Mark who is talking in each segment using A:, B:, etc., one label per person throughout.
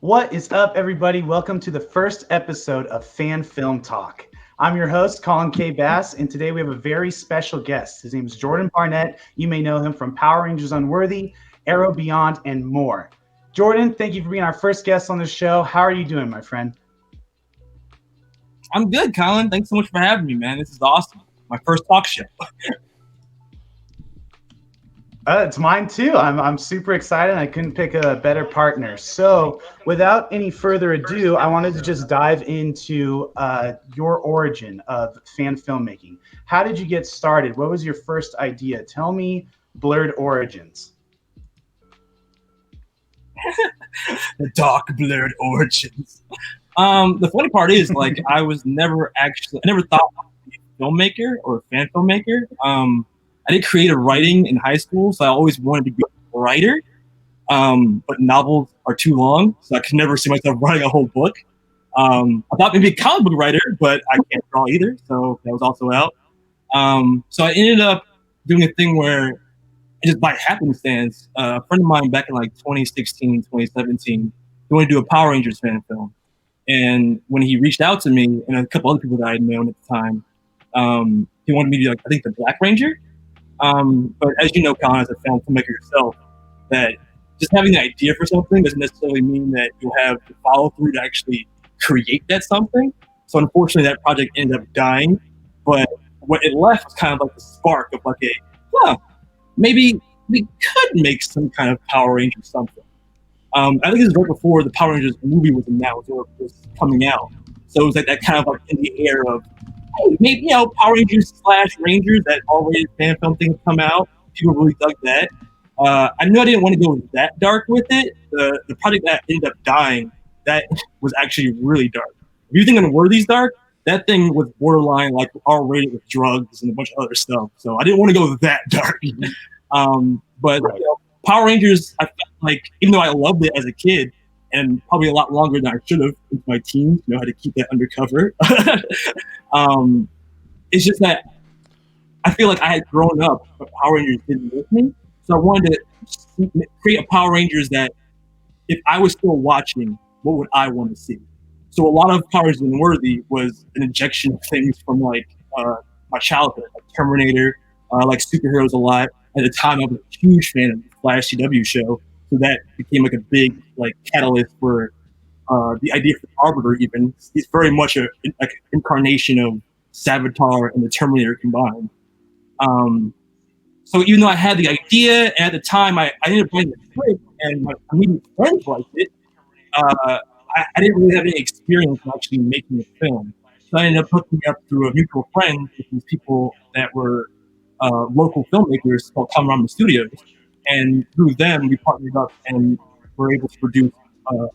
A: What is up, everybody? Welcome to the first episode of Fan Film Talk. I'm your host, Colin K. And today we have a very special guest. His name is Jourdan Barnett. You may know him from Power Rangers Unworthy, Arrow Beyond, and more. Jourdan, thank you for being our first guest on the show. How are you doing, my friend?
B: I'm good, Colin. Thanks so much for having me, man. This is awesome. My first talk show.
A: It's mine too. I'm super excited. I couldn't pick a better partner. So, without any further ado, I wanted to just dive into your origin of fan filmmaking. How did you get started? What was your first idea? Tell me blurred origins.
B: The dark, blurred origins. The funny part is, I never thought I would be a filmmaker or a fan filmmaker. I did creative writing in high school, so I always wanted to be a writer. But novels are too long, so I could never see myself writing a whole book. I thought maybe a comic book writer, but I can't draw either, so that was also out. So I ended up doing a thing where, just by happenstance, a friend of mine back in 2016, 2017, he wanted to do a Power Rangers fan film. And when he reached out to me and a couple other people that I had known at the time, he wanted me to be I think the Black Ranger. But as you know, Colin, as a film filmmaker yourself, that just having an idea for something doesn't necessarily mean that you'll have the follow through to actually create that something. So unfortunately, that project ended up dying. But what it left was kind of like the spark of maybe we could make some kind of Power Rangers something. I think it was right before the Power Rangers movie was announced or was coming out. So it was that kind of in the air of, hey, maybe Power Rangers / Rangers, that already fan film thing come out. People really dug that. I knew I didn't want to go that dark with it. The project that ended up dying, that was actually really dark. If you think Unworthy's dark, that thing was borderline R-rated with drugs and a bunch of other stuff. So I didn't want to go that dark. But
A: Right.
B: Power Rangers, I felt even though I loved it as a kid, and probably a lot longer than I should have in my teens, how to keep that undercover. It's just that I feel like I had grown up, but Power Rangers didn't with me. So I wanted to create a Power Rangers that, if I was still watching, what would I want to see? So a lot of Power Rangers Unworthy was an injection of things from my childhood, like Terminator, like superheroes a lot. At the time, I was a huge fan of the Flash CW show, so that became a big catalyst for the idea for Arbiter. Even he's very much an incarnation of Savitar and the Terminator combined. So even though I had the idea, and at the time I ended up writing the script, and my immediate friends liked it, I didn't really have any experience in actually making a film. So I ended up hooking up through a mutual friend with these people that were local filmmakers called Come Around the Studios. And through them, we partnered up and were able to produce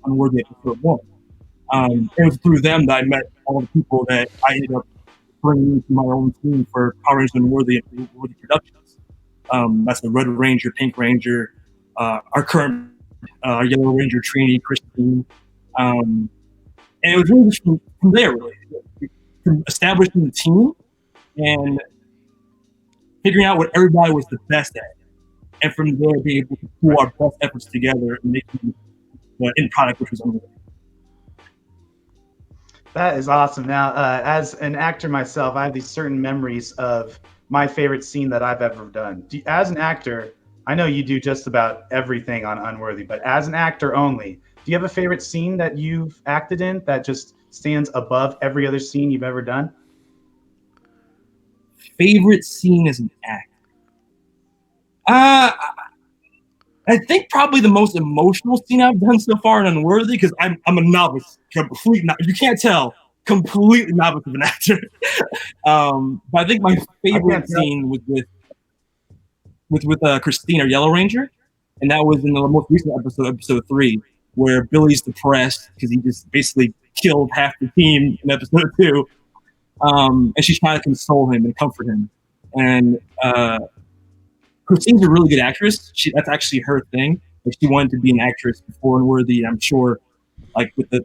B: Unworthy Episode 1. It was through them that I met all the people that I ended up bringing to my own team for Power Rangers Unworthy and Unworthy Productions. That's the Red Ranger, Pink Ranger, our current Yellow Ranger, Trini, Christine. And it was really just from there, really. From establishing the team and figuring out what everybody was the best at. And from there, being able to pull our best efforts together and making the end product, which was Unworthy.
A: That is awesome. Now, as an actor myself, I have these certain memories of my favorite scene that I've ever done. As an actor, I know you do just about everything on Unworthy, but as an actor only, do you have a favorite scene that you've acted in that just stands above every other scene you've ever done?
B: Favorite scene as an actor? I think probably the most emotional scene I've done so far in Unworthy, because I'm a novice, you can't tell, completely novice of an actor. But I think my favorite scene was with Christine, our Yellow Ranger, and that was in the most recent episode 3, where Billy's depressed because he just basically killed half the team in episode 2, and she's trying to console him and comfort him. And Christine's a really good actress. That's actually her thing. She wanted to be an actress before Unworthy. And I'm sure, with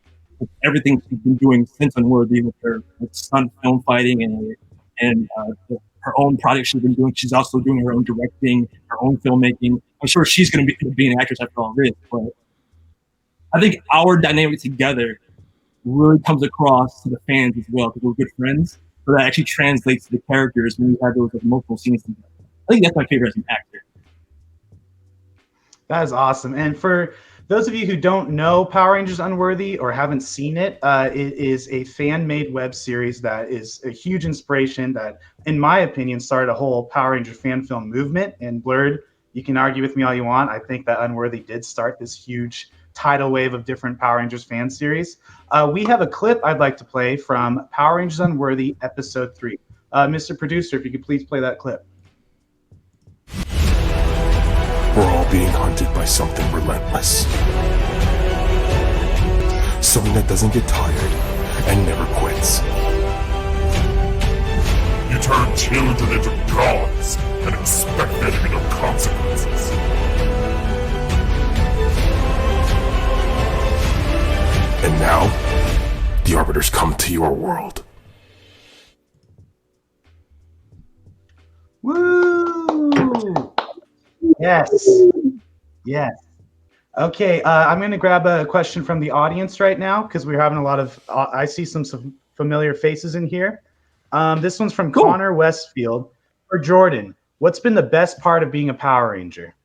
B: everything she's been doing since Unworthy, with her stunt film fighting and her own projects she's been doing, she's also doing her own directing, her own filmmaking. I'm sure she's going to be an actress after all this. But I think our dynamic together really comes across to the fans as well because we're good friends. So that actually translates to the characters when we have those emotional scenes together. I think that's my favorite as an actor.
A: That is awesome. And for those of you who don't know Power Rangers Unworthy or haven't seen it, it is a fan-made web series that is a huge inspiration that, in my opinion, started a whole Power Ranger fan film movement. And Blurred, you can argue with me all you want. I think that Unworthy did start this huge tidal wave of different Power Rangers fan series. We have a clip I'd like to play from Power Rangers Unworthy Episode 3. Mr. Producer, if you could please play that clip.
C: We're all being hunted by something relentless. Something that doesn't get tired and never quits. You turn children into gods and expect there to be no consequences. And now, the Arbiters come to your world.
A: Woo! Yes. Yes. Okay, I'm going to grab a question from the audience right now because we're having a lot of, I see some familiar faces in here. This one's from Connor Westfield. For Jordan, what's been the best part of being a Power Ranger?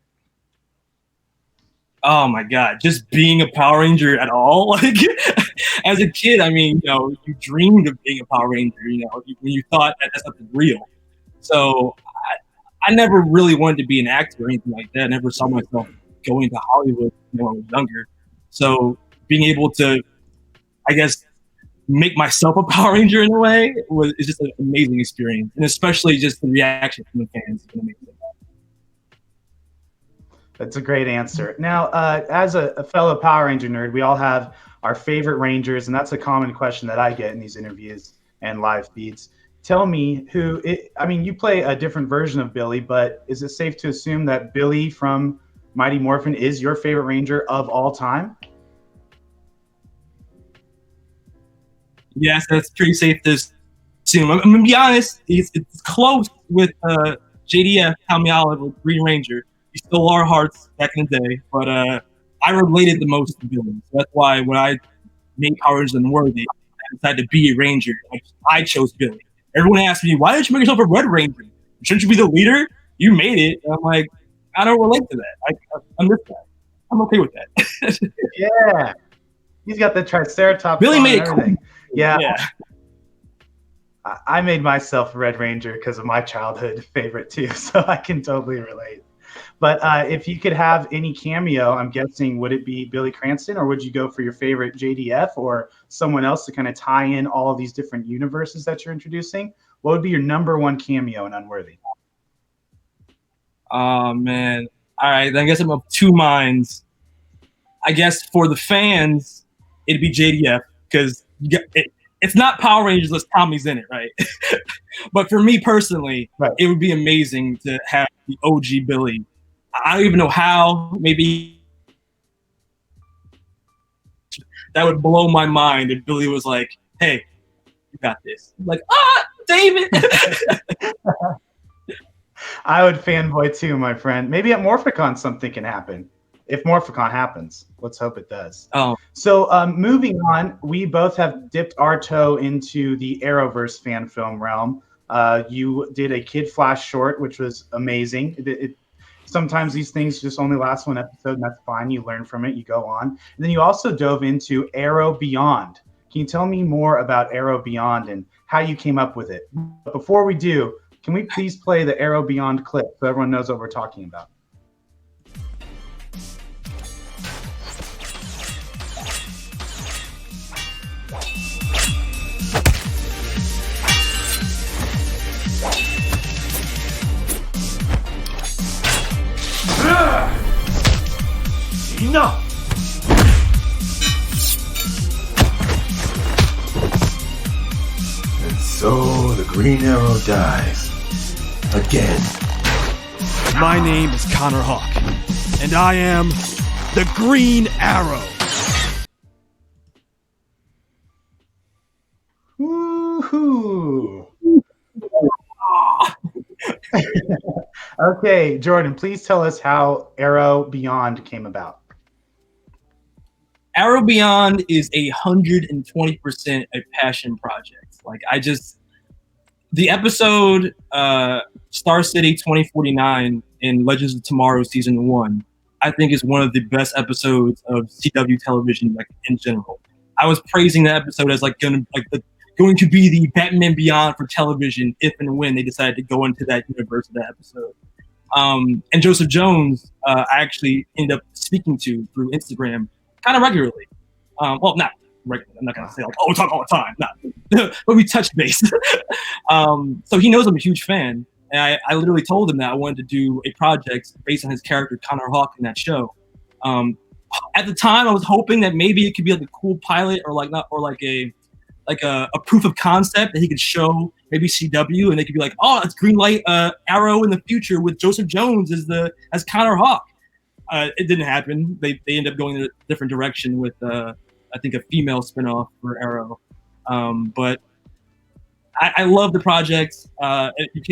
B: Oh my God, just being a Power Ranger at all. Like as a kid, I mean, you dreamed of being a Power Ranger, when you thought that that's something real. So I never really wanted to be an actor or anything like that. I never saw myself going to Hollywood when I was younger. So being able to, I guess, make myself a Power Ranger in a way is just an amazing experience. And especially just the reaction from the fans.
A: That's a great answer. Now, as a fellow Power Ranger nerd, we all have our favorite Rangers, and that's a common question that I get in these interviews and live feeds. Tell me you play a different version of Billy, but is it safe to assume that Billy from Mighty Morphin is your favorite Ranger of all time?
B: Yes, that's pretty safe to assume. I'm going to be honest, it's close with JDF Kamiala with Green Ranger. He stole our hearts back in the day, but I related the most to Billy. So that's why when I made Power Rangers Unworthy, I decided to be a Ranger. I chose Billy. Everyone asked me, why didn't you make yourself a Red Ranger? Shouldn't you be the leader? You made it. And I'm like, I don't relate to that. I'm this guy. I'm okay with that.
A: Yeah. He's got the Triceratops.
B: Billy made it cool.
A: Yeah. I made myself a Red Ranger because of my childhood favorite too, so I can totally relate. But if you could have any cameo, I'm guessing, would it be Billy Cranston, or would you go for your favorite JDF or someone else to kind of tie in all of these different universes that you're introducing? What would be your number one cameo in Unworthy?
B: Oh, man. All right, I guess I'm of two minds. I guess for the fans, it'd be JDF because it's not Power Rangers unless Tommy's in it, right? But for me personally, It would be amazing to have the OG Billy. I don't even know how. Maybe that would blow my mind if Billy was like, "Hey, you got this." I'm like, David.
A: I would fanboy too, my friend. Maybe at Morphicon something can happen. If Morphicon happens, let's hope it does.
B: Oh.
A: So moving on, we both have dipped our toe into the Arrowverse fan film realm. You did a Kid Flash short, which was amazing. Sometimes these things just only last one episode, and that's fine. You learn from it, you go on. And then you also dove into Arrow Beyond. Can you tell me more about Arrow Beyond and how you came up with it? But before we do, can we please play the Arrow Beyond clip so everyone knows what we're talking about?
C: Enough! And so the Green Arrow dies. Again.
D: My name is Connor Hawk, and I am the Green Arrow.
A: Woohoo! Okay, Jordan, please tell us how Arrow Beyond came about.
B: Arrow Beyond is 120% a passion project. Like the episode Star City 2049 in Legends of Tomorrow season 1, I think is one of the best episodes of CW television, like in general. I was praising that episode as like going to be the Batman Beyond for television if and when they decided to go into that universe of that episode. And Joseph Jones, I actually ended up speaking to through Instagram kind of regularly. Well, not regularly. I'm not going to say like, oh, we talk all the time. No. But we touched base. So he knows I'm a huge fan. And I literally told him that I wanted to do a project based on his character, Connor Hawke, in that show. At the time, I was hoping that maybe it could be like a cool pilot or a proof of concept that he could show maybe CW, and they could be like, oh, it's greenlight Arrow in the future with Joseph Jones as Connor Hawke. It didn't happen. They ended up going in a different direction with I think a female spinoff for Arrow. But I love the project. If you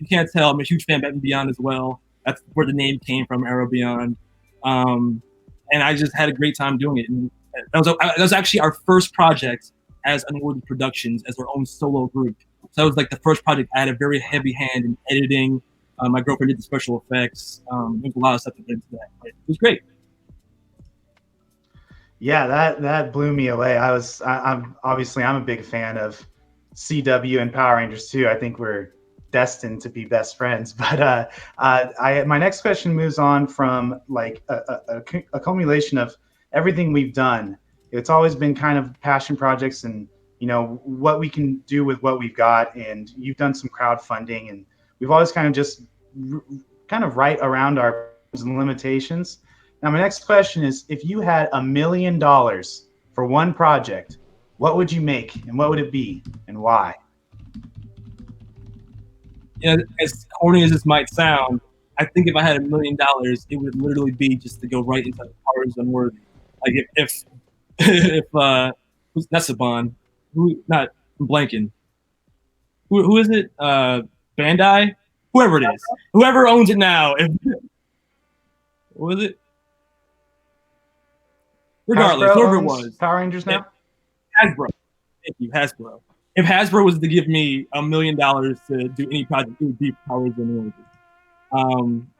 B: can't tell, I'm a huge fan of Batman Beyond as well. That's where the name came from, Arrow Beyond. And I just had a great time doing it. And that was actually our first project as Unworthy Productions, as their own solo group. So that was like the first project I had a very heavy hand in editing. My girlfriend did the special effects. There's a lot of stuff that went into that. But it was great.
A: Yeah, that blew me away. I'm a big fan of CW and Power Rangers too. I think we're destined to be best friends. But my next question moves on from like a accumulation of everything we've done. It's always been kind of passion projects and, what we can do with what we've got. And you've done some crowdfunding, and we've always kind of just right around our limitations. Now, my next question is, if you had $1 million for one project, what would you make and what would it be and why?
B: Yeah, as corny as this might sound, I think if I had $1 million, it would literally be just to go right into the Powers Unworthy. Like if who's that's a bond? I'm blanking. Who is it? Bandai? Whoever it is. Whoever owns it now. What was it? Regardless, whoever it was.
A: Power Rangers now?
B: Hasbro. Thank you, Hasbro. If Hasbro was to give me $1 million to do any project, it would be Powers Unworthy.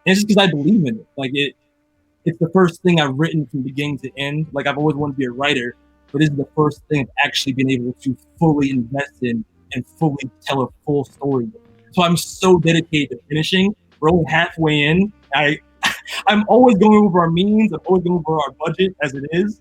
B: It's just because I believe in it. Like it's the first thing I've written from beginning to end. Like I've always wanted to be a writer, but this is the first thing I've actually been able to fully invest in and fully tell a full story. So I'm so dedicated to finishing. We're only halfway in. I'm always going over our means. I'm always going over our budget as it is,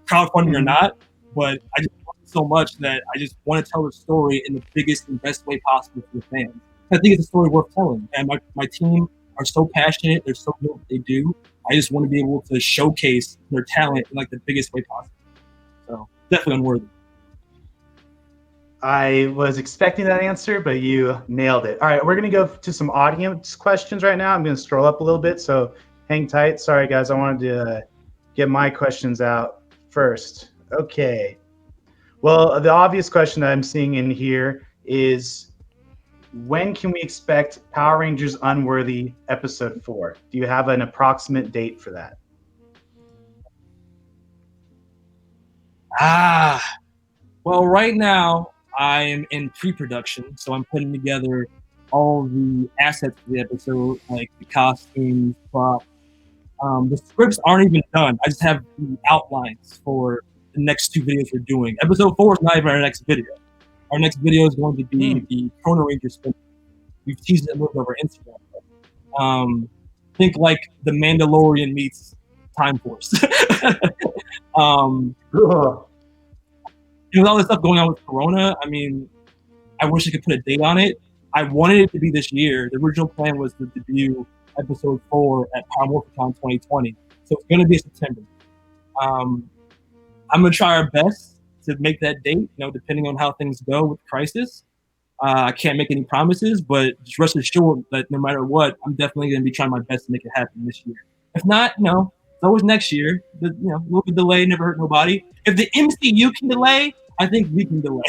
B: crowdfunding or not. But I just love it so much that I just want to tell the story in the biggest and best way possible for the fans. I think it's a story worth telling. And my team are so passionate. They're so good at what they do. I just want to be able to showcase their talent in like the biggest way possible. So definitely Unworthy.
A: I was expecting that answer, but you nailed it. All right, we're going to go to some audience questions right now. I'm going to scroll up a little bit, so hang tight. Sorry, guys. I wanted to get my questions out first. Okay. Well, the obvious question that I'm seeing in here is, when can we expect Power Rangers Unworthy Episode 4? Do you have an approximate date for that?
B: Well, right now, I am in pre-production, so I'm putting together all the assets for the episode, like the costumes, props. The scripts aren't even done. I just have the outlines for the next 2 videos we're doing. Episode 4 is not even our next video. Our next video is going to be the Chrono Ranger spin. We've teased it a little bit over Instagram. Think like the Mandalorian meets Time Force. With all this stuff going on with Corona, I mean, I wish I could put a date on it. I wanted it to be this year. The original plan was to debut episode 4 at PowerMorphicon 2020. So it's going to be September. I'm going to try our best to make that date, depending on how things go with Crisis. I can't make any promises, but just rest assured that no matter what, I'm definitely going to be trying my best to make it happen this year. If not, it's always next year. But, a little bit delay never hurt nobody. If the MCU can delay, I think we can delay.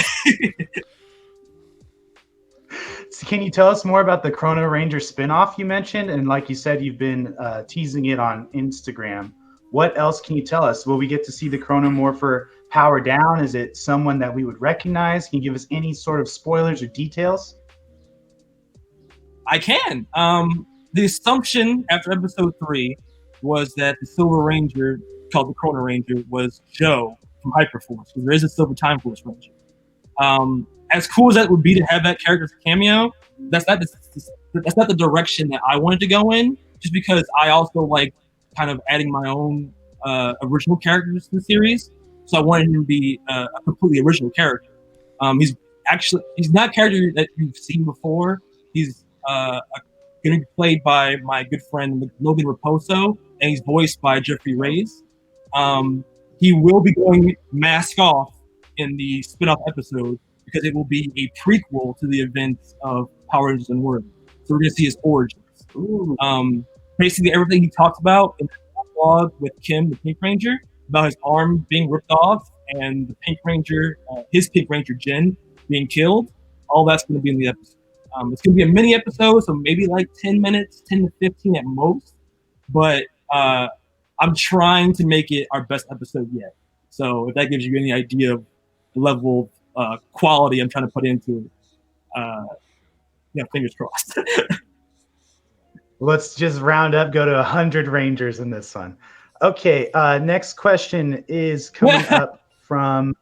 A: So can you tell us more about the Chrono Ranger spinoff you mentioned? And like you said, you've been teasing it on Instagram. what else can you tell us? Will we get to see the Chronomorpher power down? Is it someone that we would recognize? Can you give us any sort of spoilers or details?
B: I can. The assumption after episode 3 was that the Silver Ranger, called the Chrono Ranger, was Joe from Hyperforce, because there is a Silver Time Force Ranger. As cool as that would be to have that character's cameo, that's not the direction that I wanted to go in, just because I also like kind of adding my own original characters to the series. So I wanted him to be a completely original character. He's not a character that you've seen before. He's going to be played by my good friend Logan Raposo, and he's voiced by Jeffrey Reyes. He will be going mask off in the spin-off episode because it will be a prequel to the events of Power Rangers Unworthy. So we're going to see his origins. Basically, everything he talks about in the dialogue with Kim, the Pink Ranger, about his arm being ripped off and the Pink Ranger, his Pink Ranger Jen, being killed, all that's going to be in the episode. It's going to be a mini episode, so maybe like 10 minutes, 10 to 15 at most. But I'm trying to make it our best episode yet. So if that gives you any idea of the level of quality I'm trying to put into it, fingers crossed.
A: Let's just round up, go to 100 Rangers in this one. Okay, next question is coming up from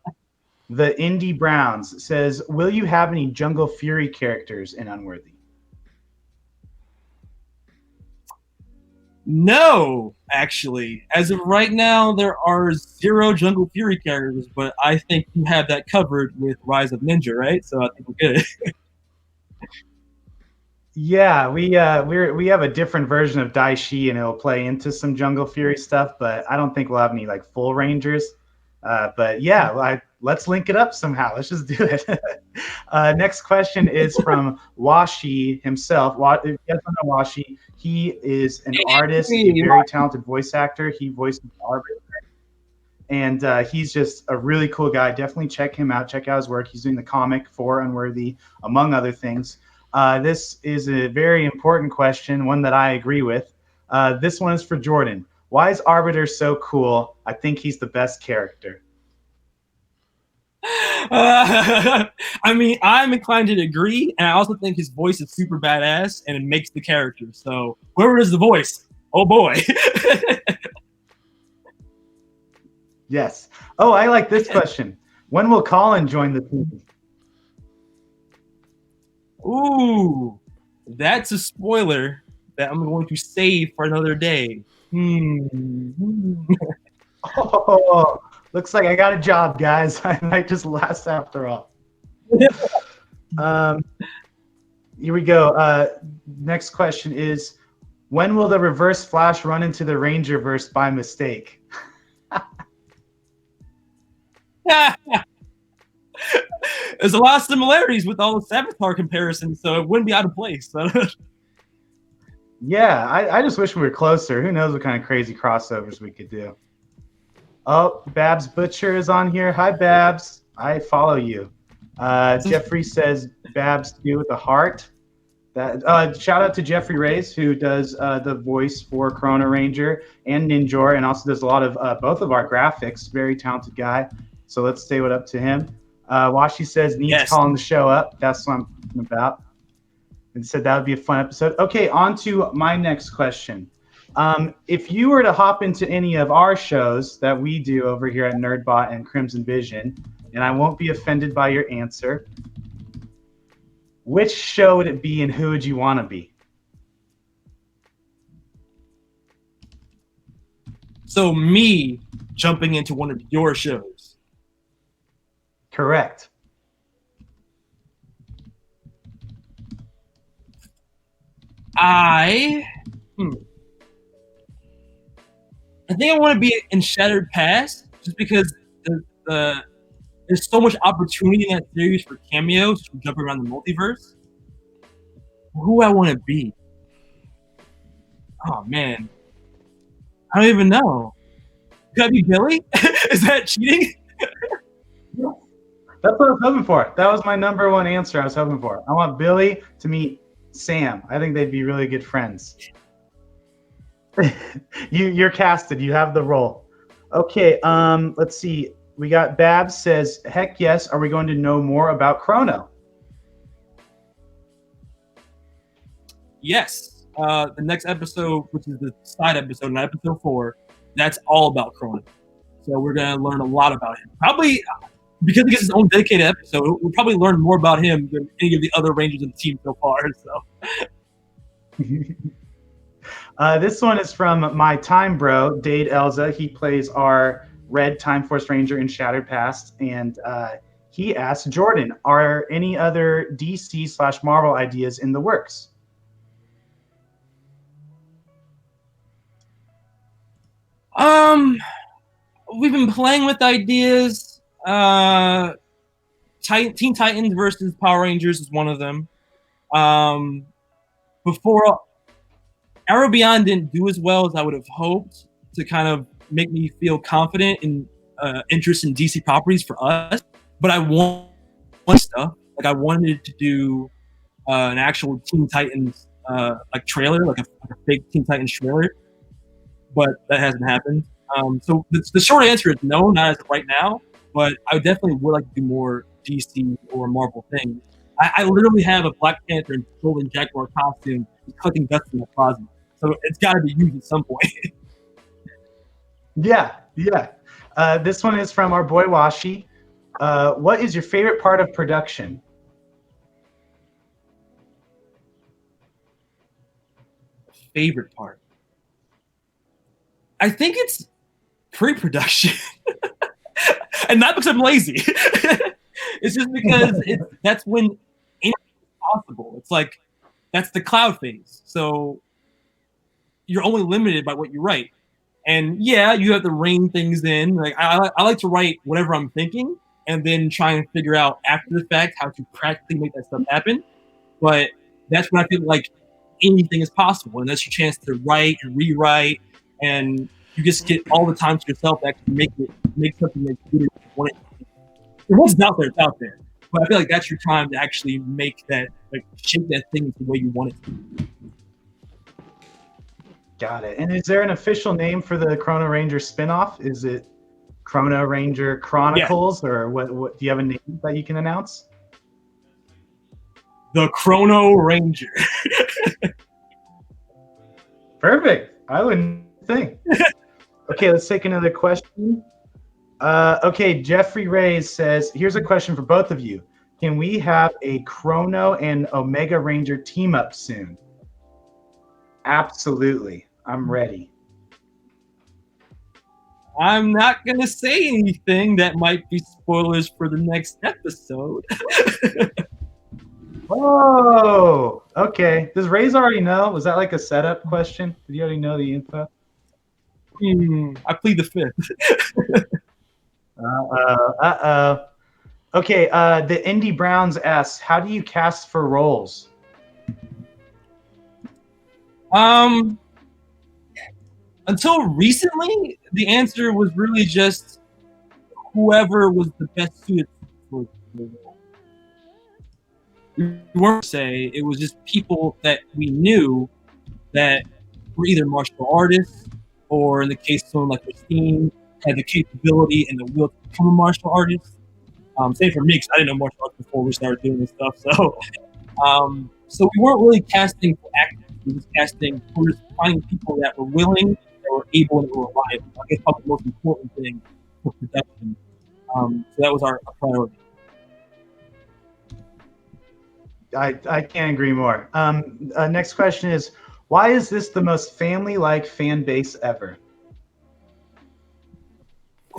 A: the Indy Browns. It says, will you have any Jungle Fury characters in Unworthy?
B: No, actually. As of right now, there are 0 Jungle Fury characters, but I think you have that covered with Rise of Ninja, right? So I think we're good.
A: Yeah, we have a different version of Daishi, and it'll play into some Jungle Fury stuff, but I don't think we'll have any like full Rangers. But yeah, let's link it up somehow. Let's just do it. Next question is from Washi himself. If you guys don't know Washi, he is an artist, a very talented voice actor. He voiced Arbiter, and he's just a really cool guy. Definitely check him out. Check out his work. He's doing the comic for Unworthy, among other things. This is a very important question, one that I agree with. This one is for Jourdan. Why is Arbiter so cool? I think he's the best character.
B: I mean, I'm inclined to agree, and I also think his voice is super badass, and it makes the character. So whoever is the voice, oh boy.
A: Yes. Oh, I like this question. When will Colin join the team?
B: Ooh, that's a spoiler that I'm going to save for another day.
A: Oh, looks like I got a job, guys. I might just last after all. Here we go. Next question is, when will the Reverse Flash run into the Rangerverse by mistake?
B: There's a lot of similarities with all the Savitar comparisons, so it wouldn't be out of place.
A: Yeah, I just wish we were closer. Who knows what kind of crazy crossovers we could do. Oh, Babs Butcher is on here. Hi, Babs. I follow you. Jeffrey says Babs do with a heart. Shout out to Jeffrey Reyes, who does the voice for Chrono Ranger and Ninjor, and also does a lot of both of our graphics. Very talented guy. So let's say what up to him. Washi says needs calling the show up. That's what I'm talking about. And said that would be a fun episode. Okay, on to my next question. If you were to hop into any of our shows that we do over here at NerdBot and Crimson Vision, and I won't be offended by your answer, which show would it be and who would you want to be?
B: So me jumping into one of your shows.
A: Correct.
B: I think I want to be in Shattered Past, just because there's so much opportunity in that series for cameos from jumping around the multiverse. Who I want to be? Oh man, I don't even know. Could I be Billy? Is that cheating?
A: That's what I was hoping for. That was my number one answer I was hoping for. I want Billy to meet Sam. I think they'd be really good friends. You're casted. You have the role. Okay. Let's see. We got Babs says, "Heck yes." Are we going to know more about Chrono?
B: Yes. The next episode, which is the side episode, in episode 4, that's all about Chrono. So we're gonna learn a lot about him. Probably because he gets his own dedicated episode, we'll probably learn more about him than any of the other Rangers in the team so far. So.
A: This one is from my time bro, Dade Elza. He plays our Red Time Force Ranger in Shattered Past, and he asked Jourdan, "Are any other DC/Marvel ideas in the works?"
B: We've been playing with ideas. Teen Titans versus Power Rangers is one of them. Before Arrow Beyond didn't do as well as I would have hoped to kind of make me feel confident in interest in DC properties for us, but I want stuff. Like I wanted to do an actual Teen Titans like trailer, like a fake Teen Titans trailer, but that hasn't happened. So the short answer is no, not as of right now, but I definitely would like to do more DC or Marvel things. I literally have a Black Panther and Golden Jaguar costume collecting dust in the closet, so it's got to be used at some point.
A: Yeah. This one is from our boy Washi. What is your favorite part of production?
B: Favorite part? I think it's pre-production. And not because I'm lazy. It's just because that's when anything is possible. It's like that's the cloud phase. So you're only limited by what you write. And yeah, you have to rein things in. Like I like to write whatever I'm thinking and then try and figure out after the fact how to practically make that stuff happen. But that's when I feel like anything is possible, and that's your chance to write and rewrite, and you just get all the time to yourself to actually make something that's good as you want it to be. Once it's out there, it's out there. But I feel like that's your time to actually make that, like, shape that thing the way you want it to be.
A: Got it. And is there an official name for the Chrono Ranger spinoff? Is it Chrono Ranger Chronicles, or what? Do you have a name that you can announce?
B: The Chrono Ranger.
A: Perfect. I wouldn't think. Okay, let's take another question. Okay, Jeffrey Reyes says, here's a question for both of you. Can we have a Chrono and Omega Ranger team up soon? Absolutely. I'm ready.
B: I'm not going to say anything that might be spoilers for the next episode.
A: Oh, okay. Does Ray's already know? Was that like a setup question? Did you already know the info?
B: I plead the fifth.
A: Uh-oh. Okay, the Indy Browns asks, how do you cast for roles?
B: Until recently, the answer was really just whoever was the best suited for the role. We weren't say it was just people that we knew that were either martial artists, or in the case of someone like Christine, had the capability and the will to become a martial artist. Same for me, because I didn't know martial arts before we started doing this stuff. So we weren't really casting for actors. We were just casting for finding people that were willing, that were able, and that were reliable. I guess probably the most important thing for production. So that was our priority.
A: I can't agree more. Next question is, why is this the most family-like fan base ever?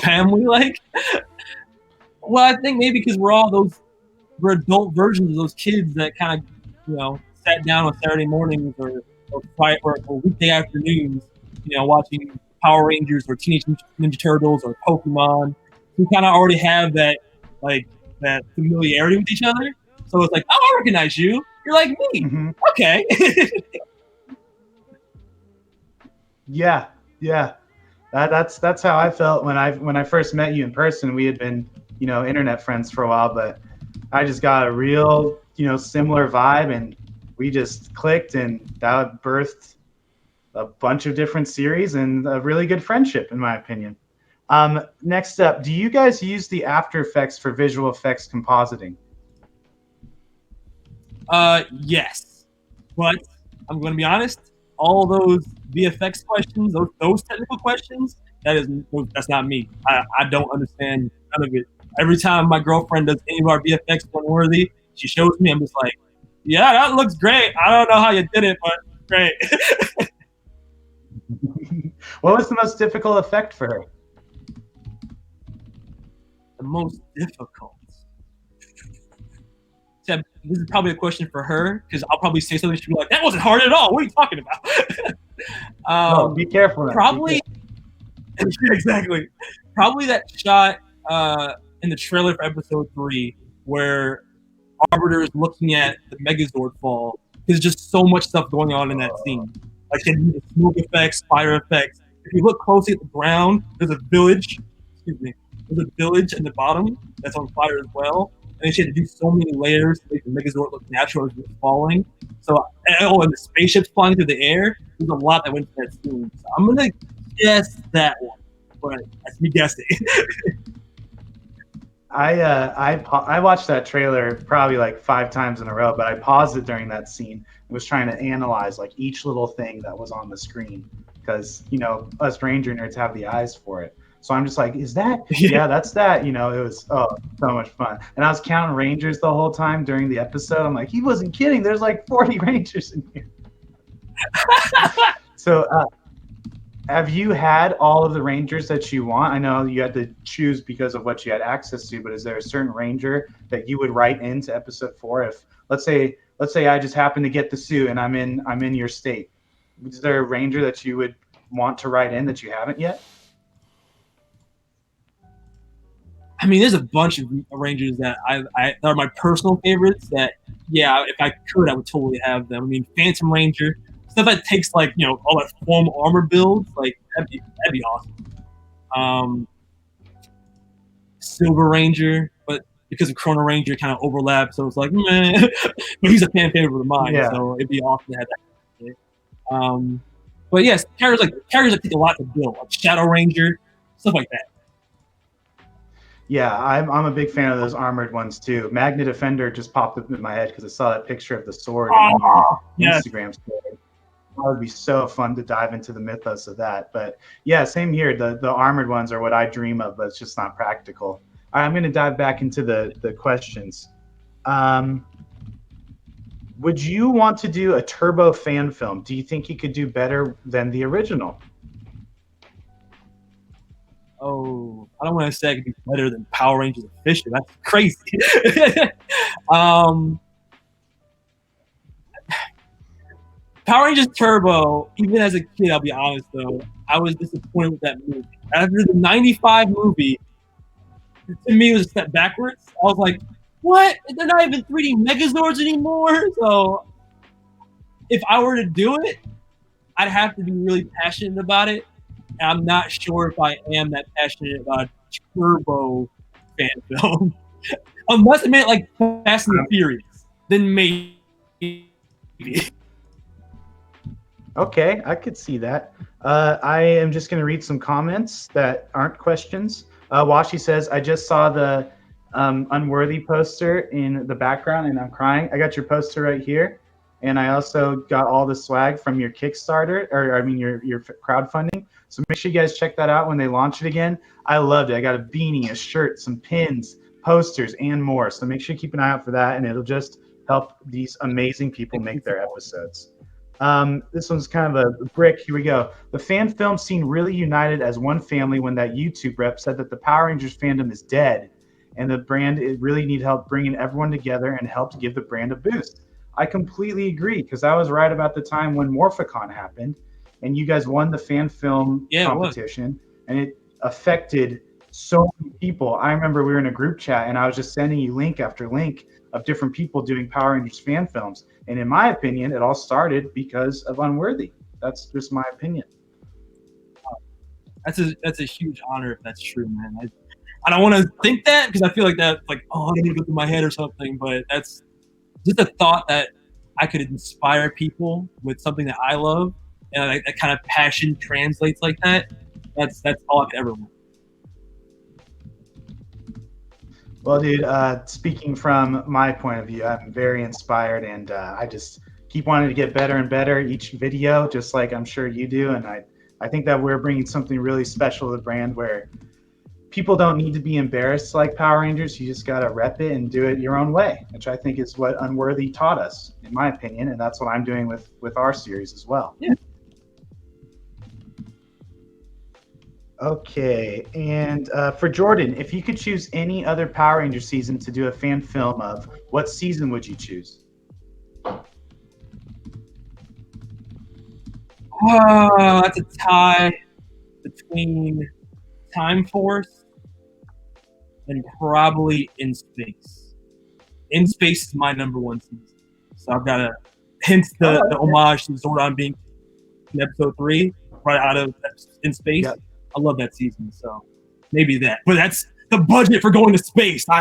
B: Family-like? Well, I think maybe because we're adult versions of those kids that kind of, sat down on Saturday mornings or weekday afternoons, watching Power Rangers or Teenage Ninja Turtles or Pokemon. We kind of already have that familiarity with each other. So it's like, oh, I recognize you. You're like me. Mm-hmm. Okay.
A: Yeah. That's how I felt when I first met you in person. We had been, internet friends for a while, but I just got a real, similar vibe, and we just clicked, and that birthed a bunch of different series and a really good friendship, in my opinion. Next up, do you guys use the After Effects for visual effects compositing?
B: Yes, but I'm going to be honest. All those VFX questions, those technical questions, that's not me. I don't understand none of it. Every time my girlfriend does any of our VFX Unworthy, she shows me. I'm just like, yeah, that looks great. I don't know how you did it, but great.
A: What was the most difficult effect for her?
B: The most difficult. This is probably a question for her because I'll probably say something. She'll be like, "That wasn't hard at all. What are you talking about?"
A: Be careful.
B: Probably, exactly. Probably that shot in the trailer for episode 3 where Arbiter is looking at the Megazord fall. There's just so much stuff going on in that scene. Like the smoke effects, fire effects. If you look closely at the ground, there's a village. Excuse me. There's a village in the bottom that's on fire as well. And she had to do so many layers to make the Megazord look natural as it was falling. So, and the spaceships flying through the air. There's a lot that went into that scene. So I'm gonna guess that one, but that's me guessing.
A: I watched that trailer probably like 5 times in a row, but I paused it during that scene and was trying to analyze like each little thing that was on the screen because us Ranger nerds have the eyes for it. So I'm just like, is that? Yeah, that's that. It was so much fun. And I was counting Rangers the whole time during the episode. I'm like, he wasn't kidding. There's like 40 Rangers in here. So have you had all of the Rangers that you want? I know you had to choose because of what you had access to, but is there a certain Ranger that you would write into episode 4? If let's say I just happen to get the suit and I'm in your state, is there a Ranger that you would want to write in that you haven't yet?
B: I mean, there's a bunch of Rangers that that are my personal favorites that, yeah, if I could, I would totally have them. I mean, Phantom Ranger, stuff that takes like, all that foam armor builds, like that'd be awesome. Silver Ranger, but because of Chrono Ranger kind of overlaps, so it's like, meh. But he's a fan favorite of mine, so it'd be awesome to have that. But yes, characters that take a lot to build, like Shadow Ranger, stuff like that.
A: Yeah, I'm a big fan of those armored ones too. Magna Defender just popped up in my head because I saw that picture of the sword on your Instagram story. That would be so fun to dive into the mythos of that. But yeah, same here. The armored ones are what I dream of, but it's just not practical. All right, I'm going to dive back into the questions. Would you want to do a Turbo fan film? Do you think you could do better than the original?
B: Oh, I don't want to say I could be better than Power Rangers and Fisher. That's crazy. Power Rangers Turbo, even as a kid, I'll be honest though, I was disappointed with that movie. After the 95 movie, to me it was a step backwards. I was like, what? They're not even 3D Megazords anymore? So if I were to do it, I'd have to be really passionate about it. And I'm not sure if I am that passionate about Turbo fan film. Unless it meant like Fast and the Furious, then maybe.
A: Okay, I could see that. I am just going to read some comments that aren't questions. Washi says, I just saw the Unworthy poster in the background and I'm crying. I got your poster right here. And I also got all the swag from your Kickstarter, your crowdfunding. So make sure you guys check that out when they launch it again. I loved it. I got a beanie, a shirt, some pins, posters, and more. So make sure you keep an eye out for that, and it'll just help these amazing people make their episodes. This one's kind of a brick. Here we go. The fan film scene really united as one family when that YouTube rep said that the Power Rangers fandom is dead, and the brand really need help bringing everyone together and help to give the brand a boost. I completely agree because I was right about the time when Morphicon happened, and you guys won the fan film competition, and it affected so many people. I remember we were in a group chat, and I was just sending you link after link of different people doing Power Rangers fan films. And in my opinion, it all started because of Unworthy. That's just my opinion.
B: That's a huge honor if that's true, man. I don't want to think that because I feel like that's like, oh, I need to go through my head or something, but that's just a thought that I could inspire people with something that I love. that kind of passion translates like that. That's all I could ever want.
A: Well, dude, speaking from my point of view, I'm very inspired, and I just keep wanting to get better and better each video, just like I'm sure you do. And I think that we're bringing something really special to the brand where people don't need to be embarrassed like Power Rangers. You just got to rep it and do it your own way, which I think is what Unworthy taught us, in my opinion. And that's what I'm doing with our series as well.
B: Yeah.
A: Okay, and for Jourdan, if you could choose any other Power Ranger season to do a fan film of, what season would you choose?
B: That's a tie between Time Force and probably In Space. In Space is my number one season. So I've got to hence the homage to Jourdan being in episode 3, right out of In Space.
A: Yep.
B: I love that season, so maybe that. But that's the budget for going to space.
A: No,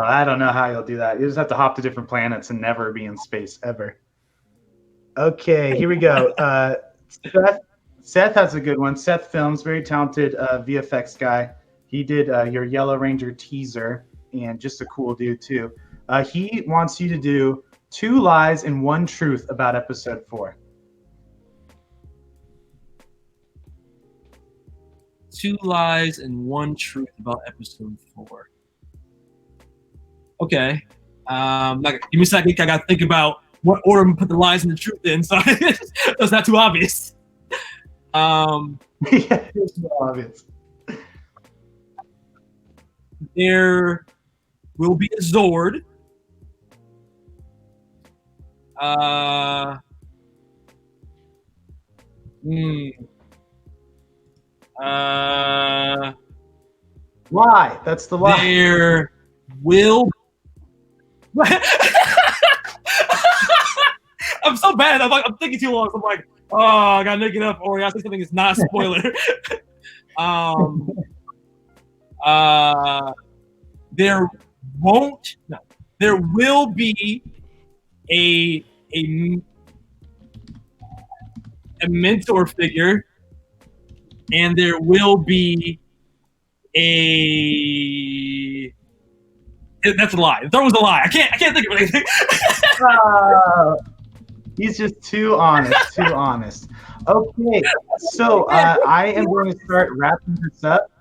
A: I don't know how you'll do that. You just have to hop to different planets and never be in space ever. Okay, here we go. Seth has a good one. Seth Films, very talented VFX guy. He did your Yellow Ranger teaser, and just a cool dude too. He wants you to do 2 lies and 1 truth about episode 4.
B: 2 lies and 1 truth about episode 4. Okay. Give me a second. I gotta think about what order to put the lies and the truth in, so that's not too obvious.
A: Yeah, it's so obvious.
B: There will be a Zord.
A: Lie. That's the lie.
B: There will. I'm so bad. I'm thinking too long. So I'm like, oh, I gotta make it up, or I gotta say something that's not a spoiler. There won't. No, there will be a mentor figure, and there will be a. That's a lie. That was a lie. I can't think of anything.
A: He's just too honest. Too honest. Okay, so I am going to start wrapping this up.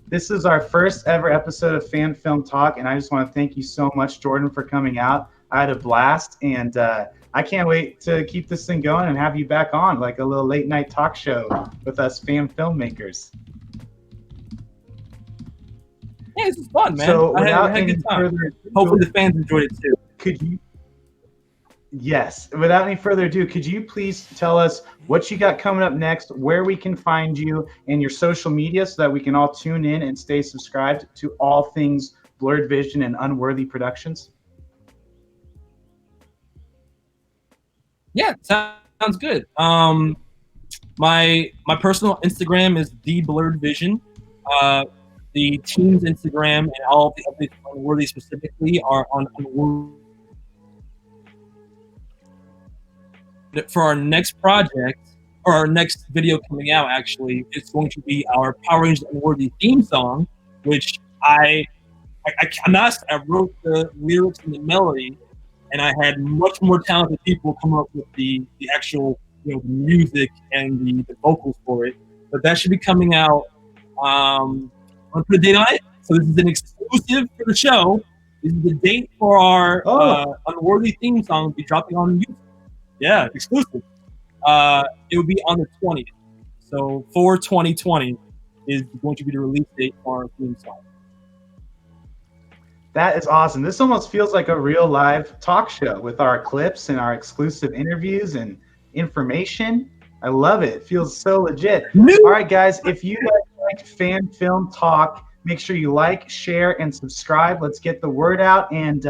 A: This is our first ever episode of Fan Film Talk, and I just want to thank you so much, Jourdan, for coming out. I had a blast, and I can't wait to keep this thing going and have you back on, like a little late night talk show with us fan filmmakers.
B: Yeah, this is fun, man.
A: So
B: I had a good time. Hopefully the fans enjoyed it too.
A: Could you? Yes. Without any further ado, could you please tell us what you got coming up next, where we can find you, and your social media so that we can all tune in and stay subscribed to all things Blurred Vision and Unworthy Productions?
B: Yeah, sounds good. My personal Instagram is TheBlurredVision. The team's Instagram and all of the updates on Unworthy specifically are on Unworthy. For our next project, or our next video coming out, actually, it's going to be our Power Rangers Unworthy theme song, which I wrote the lyrics and the melody, and I had much more talented people come up with the actual the music and the vocals for it. But that should be coming out. I'll put a date on it. So this is an exclusive for the show. This is the date for our Unworthy theme song. Will be dropping on YouTube. Yeah, exclusive. It will be on the 20th. So for 2020 is going to be the release date for our theme song.
A: That is awesome. This almost feels like a real live talk show with our clips and our exclusive interviews and information. I love it. It feels so legit. All right, guys, if you guys like Fan Film Talk, make sure you like, share, and subscribe. Let's get the word out. And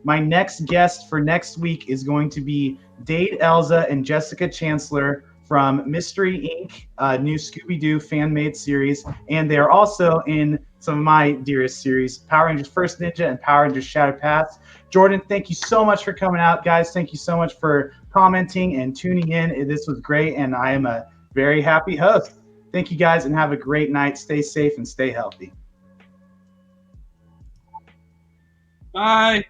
A: my next guest for next week is going to be Dade Elza and Jessica Chancellor from Mystery Inc., new Scooby-Doo fan-made series, and they are also in some of my dearest series, Power Rangers First Ninja and Power Rangers Shattered Paths. Jourdan, thank you so much for coming out. Guys, thank you so much for commenting and tuning in. This was great, and I am a very happy host. Thank you guys, and have a great night. Stay safe and stay healthy.
B: Bye.